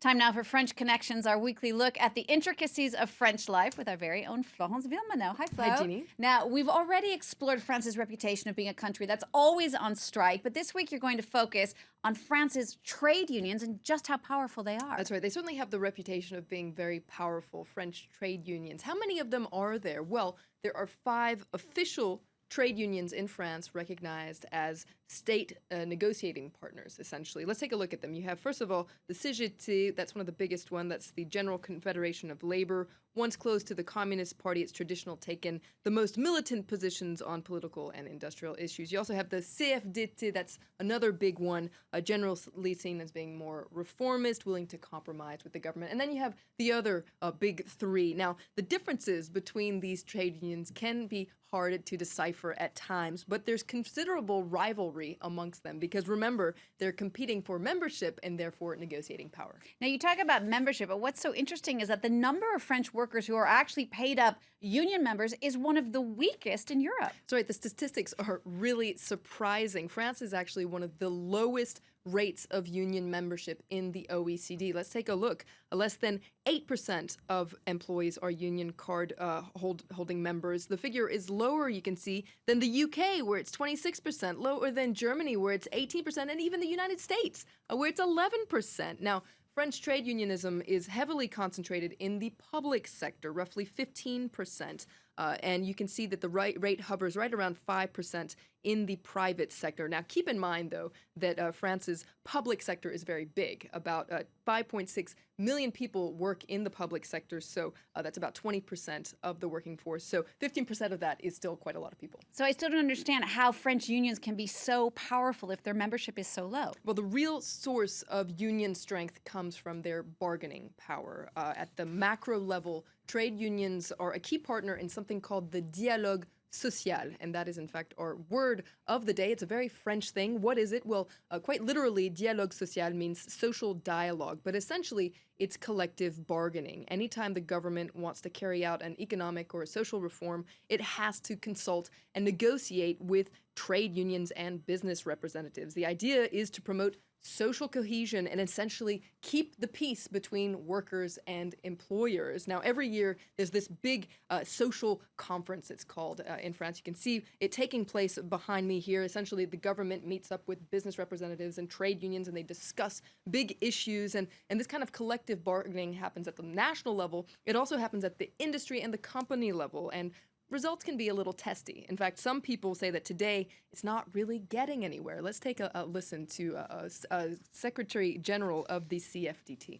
Time now for French Connections, our weekly look at the intricacies of French life with our very own Florence Villeminot. Hi, Flo. Hi, Jeannie. Now, we've already explored France's reputation of being a country that's always on strike, but this week you're going to focus on France's trade unions and just how powerful they are. That's right. They certainly have the reputation of being very powerful, French trade unions. How many of them are there? Well, there are 5 official trade unions in France recognized as state negotiating partners, essentially. Let's take a look at them. You have, first of all, the CGT. That's one of the biggest one. That's the General Confederation of Labor. Once close to the Communist Party, it's traditional taken the most militant positions on political and industrial issues. You also have the CFDT. That's another big one, generally seen as being more reformist, willing to compromise with the government. And then you have the other big 3. Now, the differences between these trade unions can be hard to decipher at times, but there's considerable rivalry amongst them because remember, they're competing for membership and therefore negotiating power. Now, you talk about membership, but what's so interesting is that the number of French workers who are actually paid up union members is one of the weakest in Europe. That's right. The statistics are really surprising. France is actually one of the lowest rates of union membership in the OECD. Let's take a look. Less than 8% of employees are union card holding members. The figure is lower, you can see, than the UK, where it's 26%, lower than Germany, where it's 18%, and even the United States, where it's 11%. Now, French trade unionism is heavily concentrated in the public sector, roughly 15%. And you can see that the rate hovers right around 5% in the private sector. Now, keep in mind, though, that France's public sector is very big. About 5.6 million people work in the public sector, so that's about 20% of the working force. So 15% of that is still quite a lot of people. So I still don't understand how French unions can be so powerful if their membership is so low. Well, the real source of union strength comes from their bargaining power. At the macro level, trade unions are a key partner in something called the dialogue social, and that is in fact our word of the day. It's a very French thing. What is it? Well, quite literally, dialogue social means social dialogue, but essentially it's collective bargaining. Anytime the government wants to carry out an economic or a social reform, it has to consult and negotiate with trade unions and business representatives. The idea is to promote social cohesion and essentially keep the peace between workers and employers. Now, every year there's this big social conference, it's called, in France. You can see it taking place behind me here. Essentially, the government meets up with business representatives and trade unions, and they discuss big issues. And this kind of collective bargaining happens at the national level. It also happens at the industry and the company level. And results can be a little testy. In fact, some people say that today it's not really getting anywhere. Let's take a listen to Secretary General of the CFDT.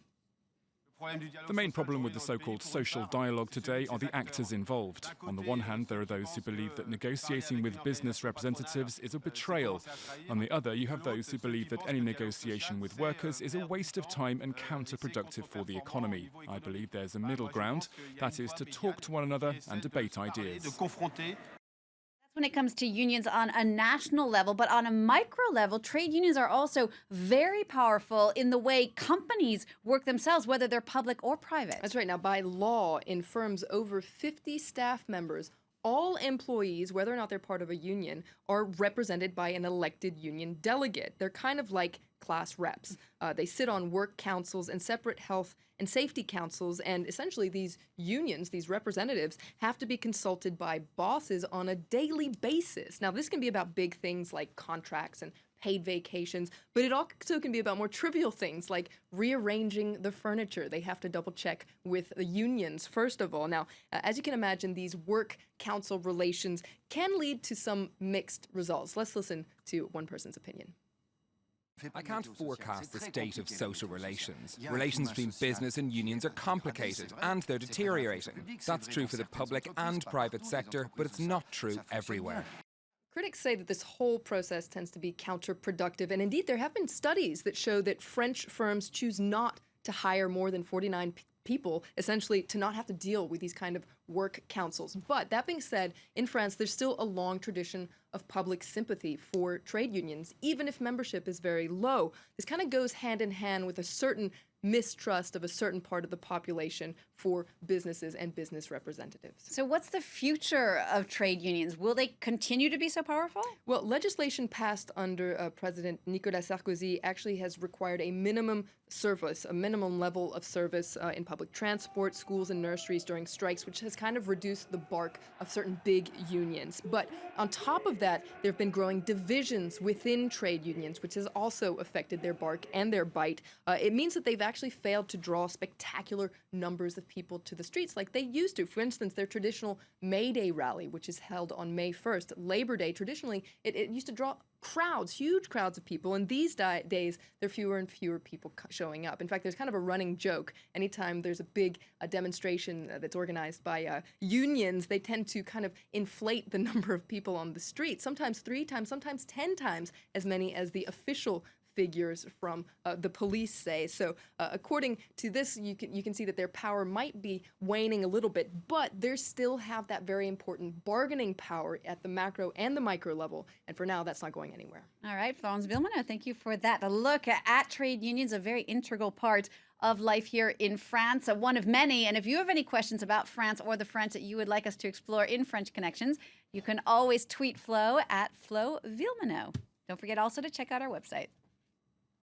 The main problem with the so-called social dialogue today are the actors involved. On the one hand, there are those who believe that negotiating with business representatives is a betrayal. On the other, you have those who believe that any negotiation with workers is a waste of time and counterproductive for the economy. I believe there's a middle ground, that is to talk to one another and debate ideas. When it comes to unions on a national level, but on a micro level, trade unions are also very powerful in the way companies work themselves, whether they're public or private. That's right. Now, by law, in firms over 50 staff members, all employees, whether or not they're part of a union, are represented by an elected union delegate. They're kind of like class reps. They sit on work councils and separate health and safety councils, and essentially these unions, these representatives, have to be consulted by bosses on a daily basis. Now, this can be about big things like contracts and paid vacations, but it also can be about more trivial things like rearranging the furniture. They have to double check with the unions, first of all. Now, as you can imagine, these work council relations can lead to some mixed results. Let's listen to one person's opinion. I can't forecast the state of social relations. Relations between business and unions are complicated and they're deteriorating. That's true for the public and private sector, but it's not true everywhere. Critics say that this whole process tends to be counterproductive, and indeed there have been studies that show that French firms choose not to hire more than 49 people, essentially to not have to deal with these kind of work councils. But that being said, in France, there's still a long tradition of public sympathy for trade unions, even if membership is very low. This kind of goes hand in hand with a certain mistrust of a certain part of the population for businesses and business representatives. So what's the future of trade unions? Will they continue to be so powerful? Well, legislation passed under President Nicolas Sarkozy actually has required a minimum service, a minimum level of service in public transport, schools, and nurseries during strikes, which has kind of reduced the bark of certain big unions. But on top of that, there have been growing divisions within trade unions, which has also affected their bark and their bite. It means that they've actually failed to draw spectacular numbers of people to the streets like they used to. For instance, their traditional May Day rally, which is held on May 1st, Labor Day, traditionally, it used to draw crowds, huge crowds of people. And these days, there are fewer and fewer people showing up. In fact, there's kind of a running joke. Anytime there's a big demonstration that's organized by unions, they tend to kind of inflate the number of people on the street, sometimes 3 times, sometimes 10 times as many as the official figures from the police say. So according to this, you can see that their power might be waning a little bit, but they still have that very important bargaining power at the macro and the micro level. And for now, that's not going anywhere. All right, Florence Villemot, thank you for that. A look at trade unions, a very integral part of life here in France, one of many. And if you have any questions about France or the French that you would like us to explore in French Connections, you can always tweet Flo at Flo Villemot. Don't forget also to check out our website.